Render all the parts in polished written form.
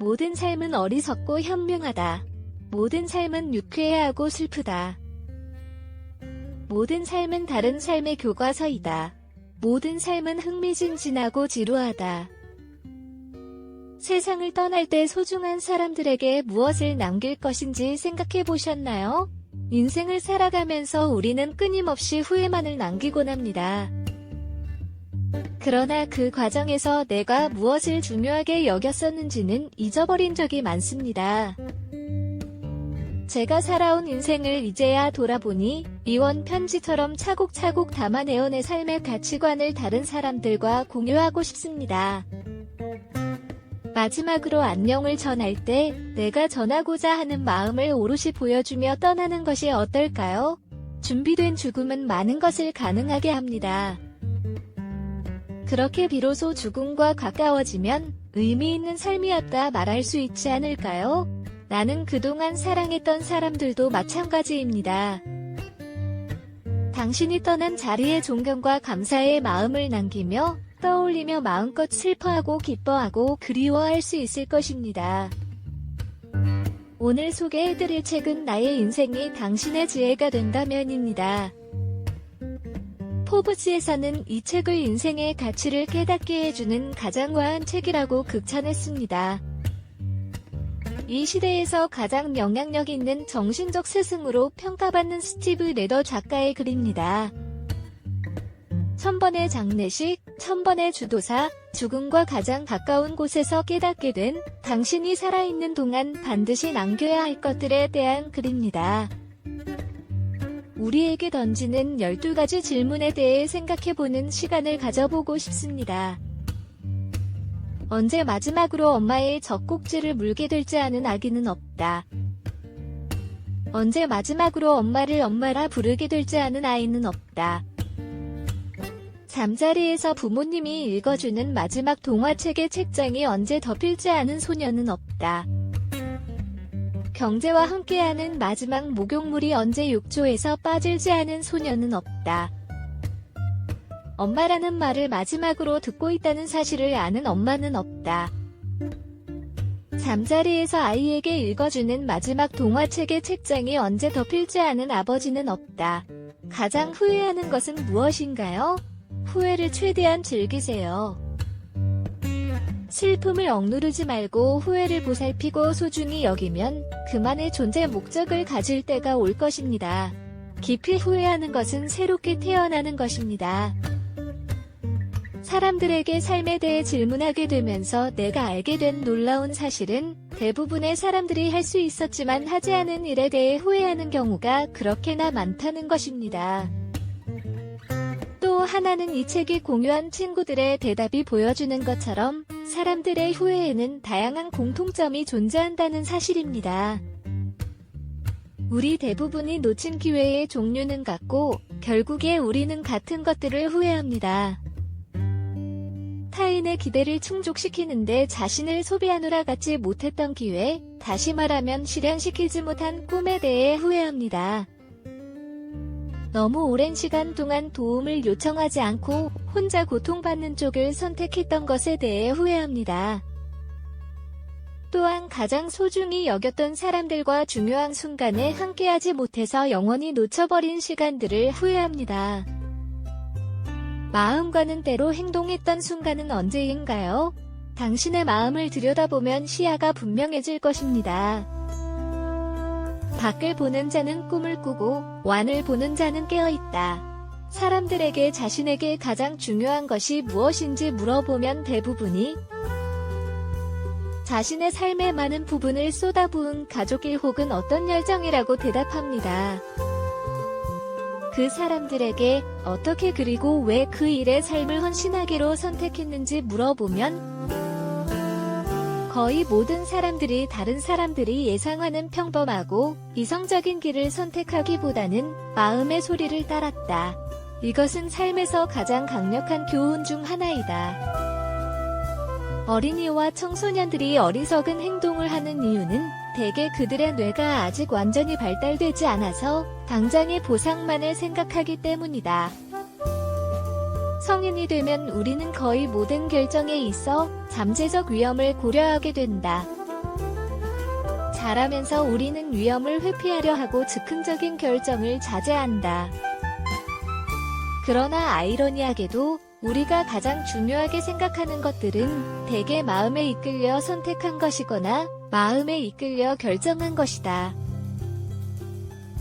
모든 삶은 어리석고 현명하다. 모든 삶은 유쾌하고 슬프다. 모든 삶은 다른 삶의 교과서이다. 모든 삶은 흥미진진하고 지루하다. 세상을 떠날 때 소중한 사람들에게 무엇을 남길 것인지 생각해 보셨나요? 인생을 살아가면서 우리는 끊임없이 후회만을 남기곤 합니다. 그러나 그 과정에서 내가 무엇을 중요하게 여겼었는지는 잊어버린 적이 많습니다. 제가 살아온 인생을 이제야 돌아보니 이원 편지처럼 차곡차곡 담아내어 내 삶의 가치관을 다른 사람들과 공유하고 싶습니다. 마지막으로 안녕을 전할 때 내가 전하고자 하는 마음을 오롯이 보여주며 떠나는 것이 어떨까요? 준비된 죽음은 많은 것을 가능하게 합니다. 그렇게 비로소 죽음과 가까워지면 의미 있는 삶이었다 말할 수 있지 않을까요? 나는 그동안 사랑했던 사람들도 마찬가지입니다. 당신이 떠난 자리에 존경과 감사의 마음을 남기며 떠올리며 마음껏 슬퍼하고 기뻐하고 그리워할 수 있을 것입니다. 오늘 소개해드릴 책은 나의 인생이 당신의 지혜가 된다면입니다. 포브스에서는 이 책을 인생의 가치를 깨닫게 해주는 가장 과한 책이라고 극찬했습니다. 이 시대에서 가장 영향력 있는 정신적 스승으로 평가받는 스티브 레더 작가의 글입니다. 1000번의 장례식, 1000번의 주도사, 죽음과 가장 가까운 곳에서 깨닫게 된 당신이 살아있는 동안 반드시 남겨야 할 것들에 대한 글입니다. 우리에게 던지는 12가지 질문에 대해 생각해보는 시간을 가져보고 싶습니다. 언제 마지막으로 엄마의 젖꼭지를 물게 될지 아는 아기는 없다. 언제 마지막으로 엄마를 엄마라 부르게 될지 아는 아이는 없다. 잠자리에서 부모님이 읽어주는 마지막 동화책의 책장이 언제 덮일지 아는 소녀는 없다. 경제와 함께하는 마지막 목욕물이 언제 욕조에서 빠질지 아는 소녀는 없다. 엄마라는 말을 마지막으로 듣고 있다는 사실을 아는 엄마는 없다. 잠자리에서 아이에게 읽어주는 마지막 동화책의 책장이 언제 덮일지 아는 아버지는 없다. 가장 후회하는 것은 무엇인가요? 후회를 최대한 즐기세요. 슬픔을 억누르지 말고 후회를 보살피고 소중히 여기면 그만의 존재 목적을 가질 때가 올 것입니다. 깊이 후회하는 것은 새롭게 태어나는 것입니다. 사람들에게 삶에 대해 질문하게 되면서 내가 알게 된 놀라운 사실은 대부분의 사람들이 할 수 있었지만 하지 않은 일에 대해 후회하는 경우가 그렇게나 많다는 것입니다. 또 하나는 이 책이 공유한 친구들의 대답이 보여주는 것처럼 사람들의 후회에는 다양한 공통점이 존재한다는 사실입니다. 우리 대부분이 놓친 기회의 종류는 같고 결국에 우리는 같은 것들을 후회합니다. 타인의 기대를 충족시키는데 자신을 소비하느라 갖지 못했던 기회, 다시 말하면 실현시키지 못한 꿈에 대해 후회합니다. 너무 오랜 시간 동안 도움을 요청하지 않고 혼자 고통받는 쪽을 선택했던 것에 대해 후회합니다. 또한 가장 소중히 여겼던 사람들과 중요한 순간에 함께하지 못해서 영원히 놓쳐버린 시간들을 후회합니다. 마음과는 때로 행동했던 순간은 언제인가요? 당신의 마음을 들여다보면 시야가 분명해질 것입니다. 밖을 보는 자는 꿈을 꾸고 완을 보는 자는 깨어있다. 사람들에게 자신에게 가장 중요한 것이 무엇인지 물어보면 대부분이 자신의 삶의 많은 부분을 쏟아부은 가족일 혹은 어떤 열정이라고 대답합니다. 그 사람들에게 어떻게 그리고 왜 그 일에 삶을 헌신하기로 선택했는지 물어보면 거의 모든 사람들이 다른 사람들이 예상하는 평범하고 이성적인 길을 선택하기보다는 마음의 소리를 따랐다. 이것은 삶에서 가장 강력한 교훈 중 하나이다. 어린이와 청소년들이 어리석은 행동을 하는 이유는 대개 그들의 뇌가 아직 완전히 발달되지 않아서 당장의 보상만을 생각하기 때문이다. 성인이 되면 우리는 거의 모든 결정에 있어 잠재적 위험을 고려하게 된다. 자라면서 우리는 위험을 회피하려 하고 즉흥적인 결정을 자제한다. 그러나 아이러니하게도 우리가 가장 중요하게 생각하는 것들은 대개 마음에 이끌려 선택한 것이거나 마음에 이끌려 결정한 것이다.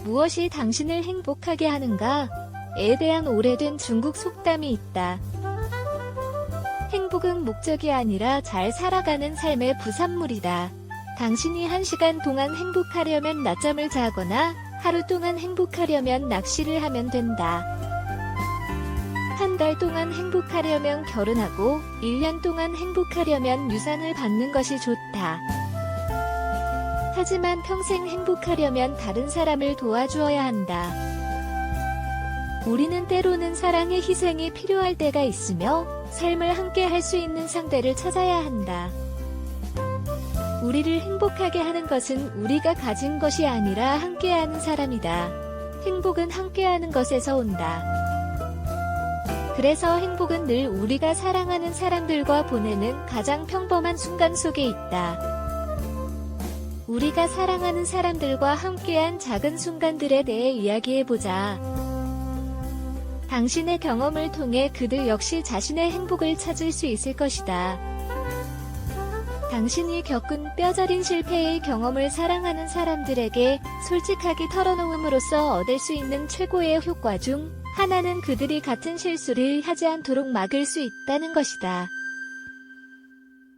무엇이 당신을 행복하게 하는가?에 대한 오래된 중국 속담이 있다. 행복은 목적이 아니라 잘 살아가는 삶의 부산물이다. 당신이 1시간 동안 행복하려면 낮잠을 자거나 하루 동안 행복하려면 낚시를 하면 된다. 한 달 동안 행복하려면 결혼하고 1년 동안 행복하려면 유산을 받는 것이 좋다. 하지만 평생 행복하려면 다른 사람을 도와주어야 한다. 우리는 때로는 사랑의 희생이 필요할 때가 있으며 삶을 함께 할 수 있는 상대를 찾아야 한다. 우리를 행복하게 하는 것은 우리가 가진 것이 아니라 함께하는 사람이다. 행복은 함께하는 것에서 온다. 그래서 행복은 늘 우리가 사랑하는 사람들과 보내는 가장 평범한 순간 속에 있다. 우리가 사랑하는 사람들과 함께한 작은 순간들에 대해 이야기해보자. 당신의 경험을 통해 그들 역시 자신의 행복을 찾을 수 있을 것이다. 당신이 겪은 뼈저린 실패의 경험을 사랑하는 사람들에게 솔직하게 털어놓음으로써 얻을 수 있는 최고의 효과 중 하나는 그들이 같은 실수를 하지 않도록 막을 수 있다는 것이다.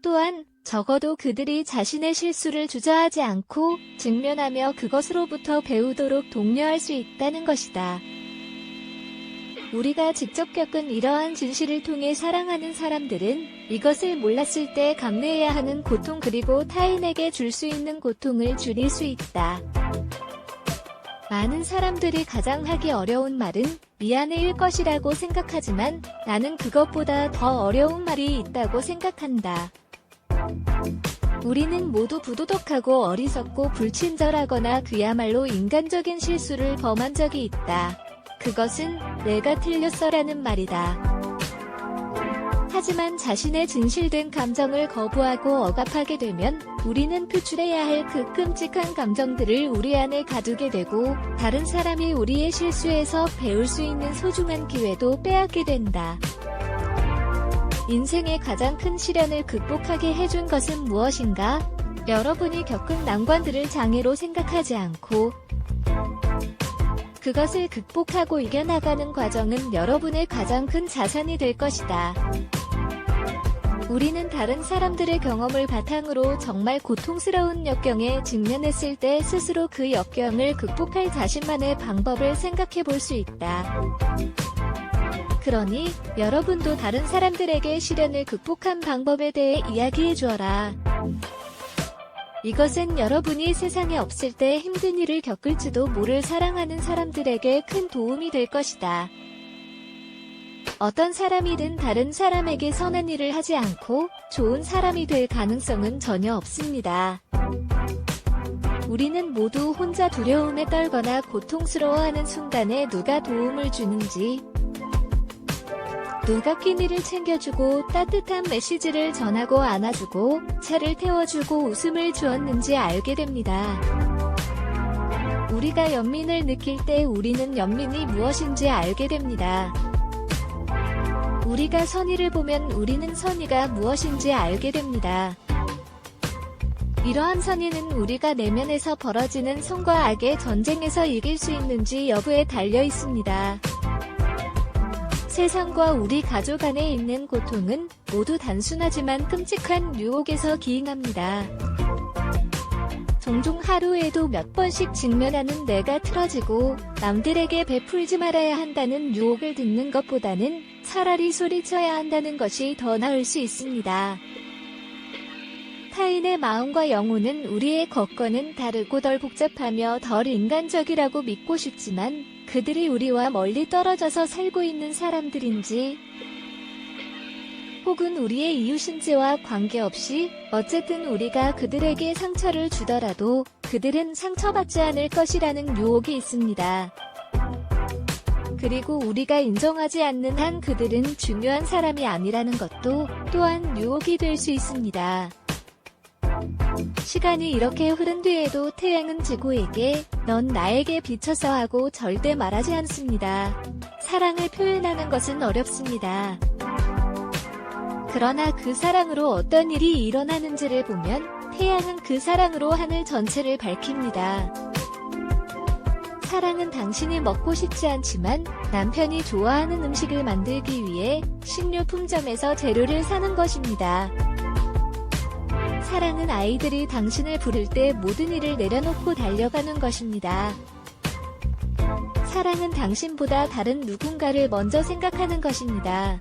또한 적어도 그들이 자신의 실수를 주저하지 않고 직면하며 그것으로부터 배우도록 독려할 수 있다는 것이다. 우리가 직접 겪은 이러한 진실을 통해 사랑하는 사람들은 이것을 몰랐을 때 감내해야 하는 고통 그리고 타인에게 줄 수 있는 고통을 줄일 수 있다. 많은 사람들이 가장 하기 어려운 말은 미안해일 것이라고 생각하지만 나는 그것보다 더 어려운 말이 있다고 생각한다. 우리는 모두 부도덕하고 어리석고 불친절하거나 그야말로 인간적인 실수를 범한 적이 있다. 그것은 내가 틀렸어라는 말이다. 하지만 자신의 진실된 감정을 거부하고 억압하게 되면 우리는 표출해야 할 그 끔찍한 감정들을 우리 안에 가두게 되고 다른 사람이 우리의 실수에서 배울 수 있는 소중한 기회도 빼앗게 된다. 인생의 가장 큰 시련을 극복하게 해준 것은 무엇인가? 여러분이 겪은 난관들을 장애로 생각하지 않고 그것을 극복하고 이겨나가는 과정은 여러분의 가장 큰 자산이 될 것이다. 우리는 다른 사람들의 경험을 바탕으로 정말 고통스러운 역경에 직면했을 때 스스로 그 역경을 극복할 자신만의 방법을 생각해 볼 수 있다. 그러니 여러분도 다른 사람들에게 시련을 극복한 방법에 대해 이야기해 주어라. 이것은 여러분이 세상에 없을 때 힘든 일을 겪을지도 모를 사랑하는 사람들에게 큰 도움이 될 것이다. 어떤 사람이든 다른 사람에게 선한 일을 하지 않고 좋은 사람이 될 가능성은 전혀 없습니다. 우리는 모두 혼자 두려움에 떨거나 고통스러워하는 순간에 누가 도움을 주는지, 누가 끼니를 챙겨주고 따뜻한 메시지를 전하고 안아주고 차를 태워주고 웃음을 주었는지 알게 됩니다. 우리가 연민을 느낄 때 우리는 연민이 무엇인지 알게 됩니다. 우리가 선의를 보면 우리는 선의가 무엇인지 알게 됩니다. 이러한 선의는 우리가 내면에서 벌어지는 선과 악의 전쟁에서 이길 수 있는지 여부에 달려 있습니다. 세상과 우리 가족 안에 있는 고통은 모두 단순하지만 끔찍한 유혹에서 기인합니다. 종종 하루에도 몇 번씩 직면하는 내가 틀어지고 남들에게 베풀지 말아야 한다는 유혹을 듣는 것보다는 차라리 소리쳐야 한다는 것이 더 나을 수 있습니다. 타인의 마음과 영혼은 우리의 것과는 다르고 덜 복잡하며 덜 인간적이라고 믿고 싶지만 그들이 우리와 멀리 떨어져서 살고 있는 사람들인지 혹은 우리의 이웃인지와 관계없이 어쨌든 우리가 그들에게 상처를 주더라도 그들은 상처받지 않을 것이라는 유혹이 있습니다. 그리고 우리가 인정하지 않는 한 그들은 중요한 사람이 아니라는 것도 또한 유혹이 될 수 있습니다. 시간이 이렇게 흐른 뒤에도 태양은 지구에게 넌 나에게 비춰서 하고 절대 말하지 않습니다. 사랑을 표현하는 것은 어렵습니다. 그러나 그 사랑으로 어떤 일이 일어나는지를 보면 태양은 그 사랑으로 하늘 전체를 밝힙니다. 사랑은 당신이 먹고 싶지 않지만 남편이 좋아하는 음식을 만들기 위해 식료품점에서 재료를 사는 것입니다. 사랑은 아이들이 당신을 부를 때 모든 일을 내려놓고 달려가는 것입니다. 사랑은 당신보다 다른 누군가를 먼저 생각하는 것입니다.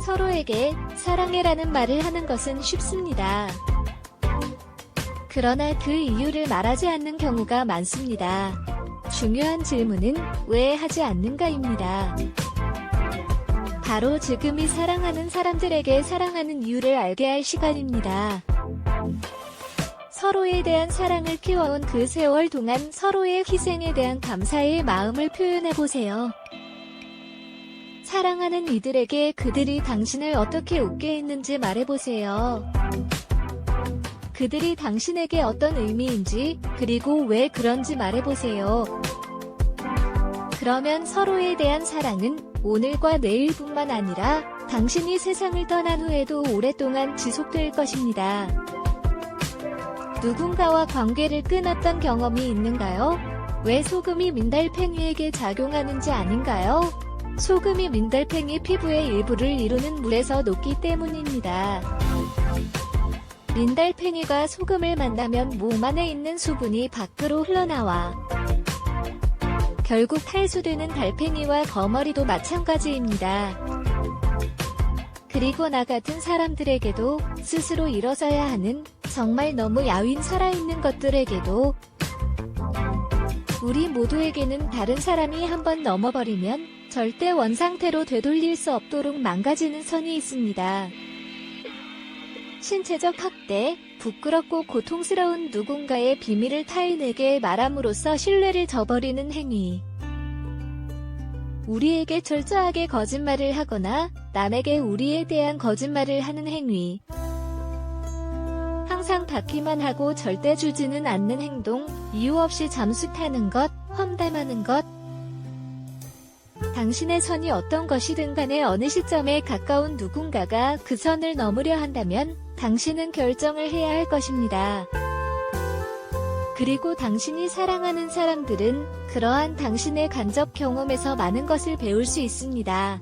서로에게 사랑해라는 말을 하는 것은 쉽습니다. 그러나 그 이유를 말하지 않는 경우가 많습니다. 중요한 질문은 왜 하지 않는가입니다. 바로 지금이 사랑하는 사람들에게 사랑하는 이유를 알게 할 시간입니다. 서로에 대한 사랑을 키워온 그 세월 동안 서로의 희생에 대한 감사의 마음을 표현해보세요. 사랑하는 이들에게 그들이 당신을 어떻게 웃게 했는지 말해보세요. 그들이 당신에게 어떤 의미인지, 그리고 왜 그런지 말해보세요. 그러면 서로에 대한 사랑은 오늘과 내일뿐만 아니라 당신이 세상을 떠난 후에도 오랫동안 지속될 것입니다. 누군가와 관계를 끊었던 경험이 있는가요? 왜 소금이 민달팽이에게 작용하는지 아닌가요? 소금이 민달팽이 피부의 일부를 이루는 물에서 녹기 때문입니다. 민달팽이가 소금을 만나면 몸 안에 있는 수분이 밖으로 흘러나와 결국 탈수되는 달팽이와 거머리도 마찬가지입니다. 그리고 나 같은 사람들에게도 스스로 일어서야 하는 정말 너무 야윈 살아있는 것들에게도 우리 모두에게는 다른 사람이 한번 넘어버리면 절대 원상태로 되돌릴 수 없도록 망가지는 선이 있습니다. 신체적 학대, 부끄럽고 고통스러운 누군가의 비밀을 타인에게 말함으로써 신뢰를 저버리는 행위. 우리에게 철저하게 거짓말을 하거나 남에게 우리에 대한 거짓말을 하는 행위. 항상 받기만 하고 절대 주지는 않는 행동, 이유 없이 잠수 타는 것, 험담하는 것. 당신의 선이 어떤 것이든 간에 어느 시점에 가까운 누군가가 그 선을 넘으려 한다면 당신은 결정을 해야 할 것입니다. 그리고 당신이 사랑하는 사람들은 그러한 당신의 간접 경험에서 많은 것을 배울 수 있습니다.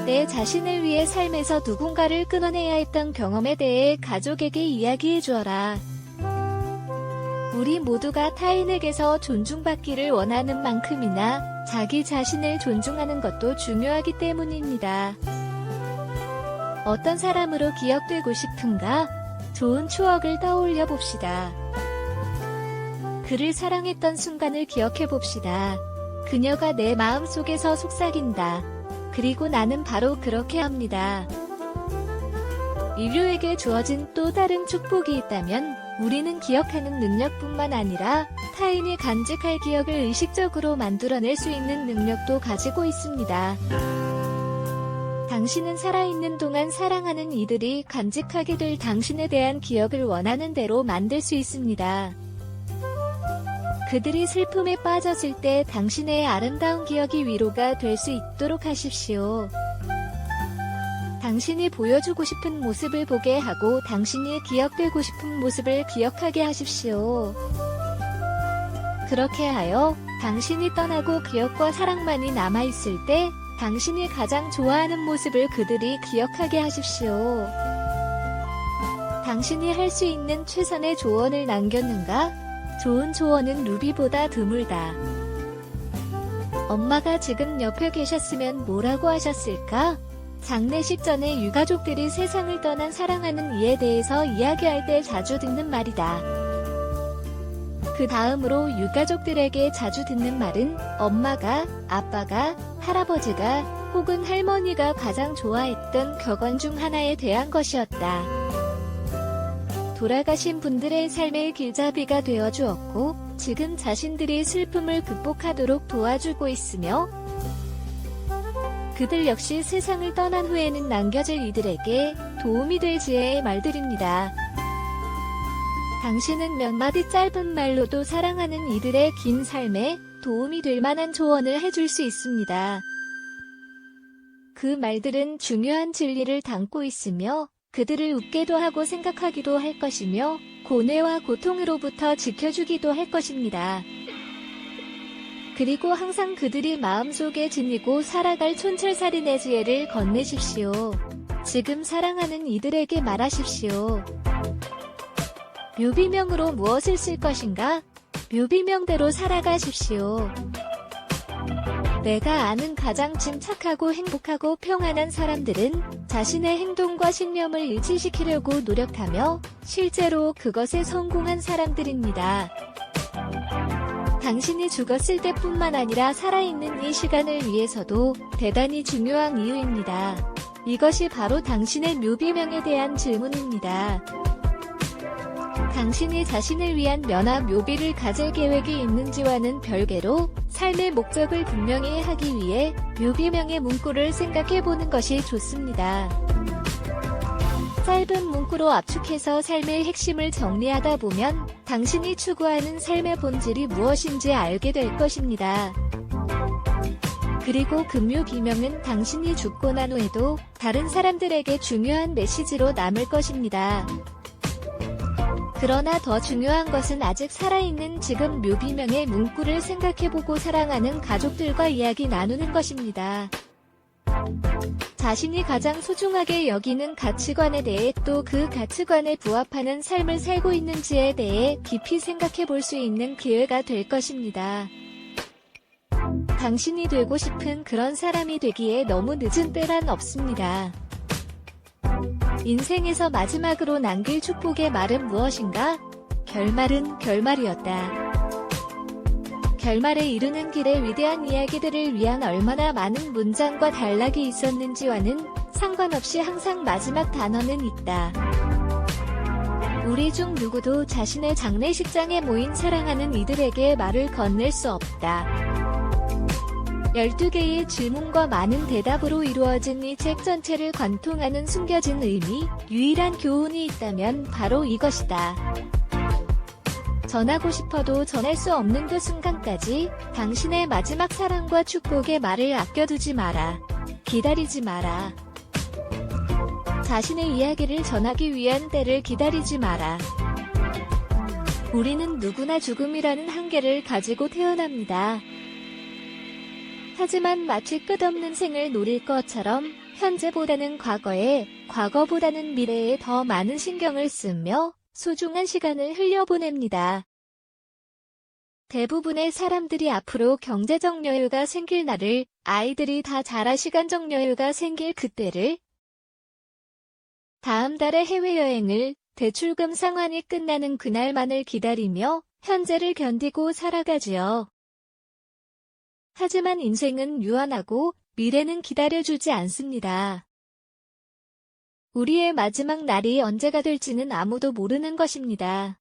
내 자신을 위해 삶에서 누군가를 끊어내야 했던 경험에 대해 가족에게 이야기해 주어라. 우리 모두가 타인에게서 존중받기를 원하는 만큼이나 자기 자신을 존중하는 것도 중요하기 때문입니다. 어떤 사람으로 기억되고 싶은가? 좋은 추억을 떠올려 봅시다. 그를 사랑했던 순간을 기억해 봅시다. 그녀가 내 마음속에서 속삭인다. 그리고 나는 바로 그렇게 합니다. 인류에게 주어진 또 다른 축복이 있다면 우리는 기억하는 능력뿐만 아니라 타인이 간직할 기억을 의식적으로 만들어낼 수 있는 능력도 가지고 있습니다. 당신은 살아있는 동안 사랑하는 이들이 간직하게 될 당신에 대한 기억을 원하는 대로 만들 수 있습니다. 그들이 슬픔에 빠졌을 때 당신의 아름다운 기억이 위로가 될 수 있도록 하십시오. 당신이 보여주고 싶은 모습을 보게 하고 당신이 기억되고 싶은 모습을 기억하게 하십시오. 그렇게 하여 당신이 떠나고 기억과 사랑만이 남아있을 때 당신이 가장 좋아하는 모습을 그들이 기억하게 하십시오. 당신이 할 수 있는 최선의 조언을 남겼는가? 좋은 조언은 루비보다 드물다. 엄마가 지금 옆에 계셨으면 뭐라고 하셨을까? 장례식 전에 유가족들이 세상을 떠난 사랑하는 이에 대해서 이야기할 때 자주 듣는 말이다. 그 다음으로 유가족들에게 자주 듣는 말은 엄마가, 아빠가, 할아버지가 혹은 할머니가 가장 좋아했던 격언 중 하나에 대한 것이었다. 돌아가신 분들의 삶의 길잡이가 되어 주었고 지금 자신들이 슬픔을 극복하도록 도와주고 있으며 그들 역시 세상을 떠난 후에는 남겨질 이들에게 도움이 될 지혜의 말들입니다. 당신은 몇 마디 짧은 말로도 사랑하는 이들의 긴 삶에 도움이 될 만한 조언을 해줄 수 있습니다. 그 말들은 중요한 진리를 담고 있으며 그들을 웃게도 하고 생각하기도 할 것이며 고뇌와 고통으로부터 지켜주기도 할 것입니다. 그리고 항상 그들이 마음속에 지니고 살아갈 촌철살인의 지혜를 건네십시오. 지금 사랑하는 이들에게 말하십시오. 묘비명으로 무엇을 쓸 것인가? 묘비명대로 살아가십시오. 내가 아는 가장 침착하고 행복하고 평안한 사람들은 자신의 행동과 신념을 일치시키려고 노력하며 실제로 그것에 성공한 사람들입니다. 당신이 죽었을 때뿐만 아니라 살아있는 이 시간을 위해서도 대단히 중요한 이유입니다. 이것이 바로 당신의 묘비명에 대한 질문입니다. 당신이 자신을 위한 면화 묘비를 가질 계획이 있는지와는 별개로 삶의 목적을 분명히 하기 위해 묘비명의 문구를 생각해보는 것이 좋습니다. 짧은 문구로 압축해서 삶의 핵심을 정리하다 보면 당신이 추구하는 삶의 본질이 무엇인지 알게 될 것입니다. 그리고 그 묘비명은 당신이 죽고 난 후에도 다른 사람들에게 중요한 메시지로 남을 것입니다. 그러나 더 중요한 것은 아직 살아있는 지금 묘비명의 문구를 생각해보고 사랑하는 가족들과 이야기 나누는 것입니다. 자신이 가장 소중하게 여기는 가치관에 대해 또 그 가치관에 부합하는 삶을 살고 있는지에 대해 깊이 생각해볼 수 있는 기회가 될 것입니다. 당신이 되고 싶은 그런 사람이 되기에 너무 늦은 때란 없습니다. 인생에서 마지막으로 남길 축복의 말은 무엇인가? 결말은 결말이었다. 결말에 이르는 길의 위대한 이야기들을 위한 얼마나 많은 문장과 단락이 있었는지와는 상관없이 항상 마지막 단어는 있다. 우리 중 누구도 자신의 장례식장에 모인 사랑하는 이들에게 말을 건넬 수 없다. 12개의 질문과 많은 대답으로 이루어진 이 책 전체를 관통하는 숨겨진 의미, 유일한 교훈이 있다면 바로 이것이다. 전하고 싶어도 전할 수 없는 그 순간까지 당신의 마지막 사랑과 축복의 말을 아껴두지 마라. 기다리지 마라. 자신의 이야기를 전하기 위한 때를 기다리지 마라. 우리는 누구나 죽음이라는 한계를 가지고 태어납니다. 하지만 마치 끝없는 생을 노릴 것처럼 현재보다는 과거에, 과거보다는 미래에 더 많은 신경을 쓰며 소중한 시간을 흘려보냅니다. 대부분의 사람들이 앞으로 경제적 여유가 생길 날을, 아이들이 다 자라 시간적 여유가 생길 그때를, 다음 달에 해외여행을, 대출금 상환이 끝나는 그날만을 기다리며 현재를 견디고 살아가지요. 하지만 인생은 유한하고 미래는 기다려주지 않습니다. 우리의 마지막 날이 언제가 될지는 아무도 모르는 것입니다.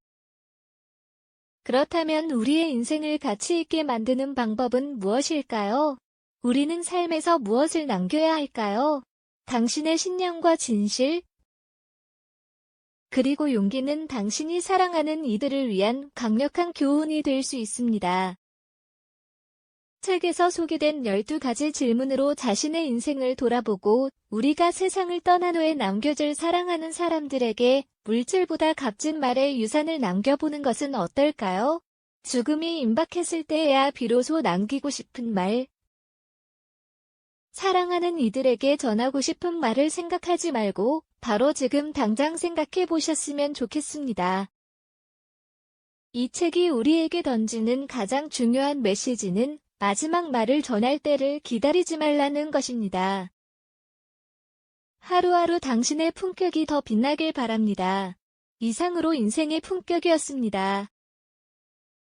그렇다면 우리의 인생을 가치 있게 만드는 방법은 무엇일까요? 우리는 삶에서 무엇을 남겨야 할까요? 당신의 신념과 진실, 그리고 용기는 당신이 사랑하는 이들을 위한 강력한 교훈이 될 수 있습니다. 책에서 소개된 12가지 질문으로 자신의 인생을 돌아보고 우리가 세상을 떠난 후에 남겨줄 사랑하는 사람들에게 물질보다 값진 말의 유산을 남겨보는 것은 어떨까요? 죽음이 임박했을 때에야 비로소 남기고 싶은 말. 사랑하는 이들에게 전하고 싶은 말을 생각하지 말고 바로 지금 당장 생각해 보셨으면 좋겠습니다. 이 책이 우리에게 던지는 가장 중요한 메시지는 마지막 말을 전할 때를 기다리지 말라는 것입니다. 하루하루 당신의 품격이 더 빛나길 바랍니다. 이상으로 인생의 품격이었습니다.